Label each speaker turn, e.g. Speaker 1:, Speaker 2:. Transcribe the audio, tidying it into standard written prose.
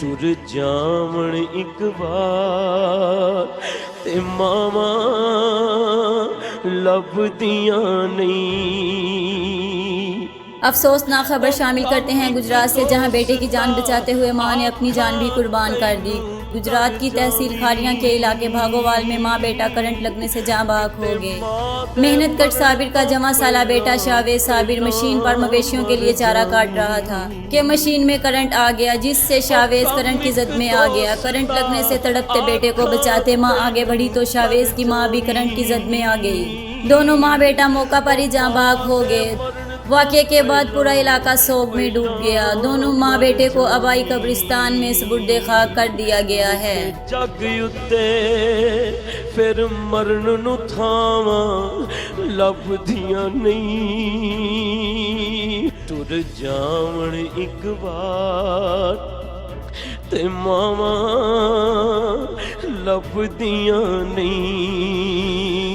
Speaker 1: ਟੁਰ ਜਾਵਣ ਇੱਕ ਵਾਰ ਤੇ ਮਾਵਾਂ ਲੱਭਦੀਆਂ ਨਹੀਂ।
Speaker 2: افسوسناک خبر شامل کرتے ہیں گجرات سے، جہاں بیٹے کی جان بچاتے ہوئے ماں نے اپنی جان بھی قربان کر دی۔ گجرات کی تحصیل کھاریاں کے علاقے بھاگووال میں ماں بیٹا کرنٹ لگنے سے جاں بحق ہو گئے۔ محنت کش صابر کا جواں سالہ بیٹا شاویز صابر مشین پر مویشیوں کے لیے چارہ کاٹ رہا تھا کہ مشین میں کرنٹ آ گیا، جس سے شاویز کرنٹ کی زد میں آ گیا۔ کرنٹ لگنے سے تڑپتے بیٹے کو بچاتے ماں آگے بڑھی تو شاویز کی ماں بھی کرنٹ کی زد میں آ گئی۔ دونوں ماں بیٹا موقع پر ہی جاں بحق ہو گئے۔ واقعے کے بعد پورا علاقہ سوگ میں ڈوب گیا۔ دونوں ماں بیٹے کو آبائی قبرستان میں سپرد خاک کر دیا گیا ہے۔
Speaker 1: ਜੱਗ ਉੱਤੇ ਫਿਰ ਮਰਨ ਨੂੰ ਥਾਵਾਂ ਲੱਭਦੀਆਂ ਨਹੀਂ। ਟੁਰ ਜਾਵਣ ਇੱਕ ਵਾਰ ਤੇ ਮਾਵਾਂ ਲੱਭਦੀਆਂ ਨਹੀਂ।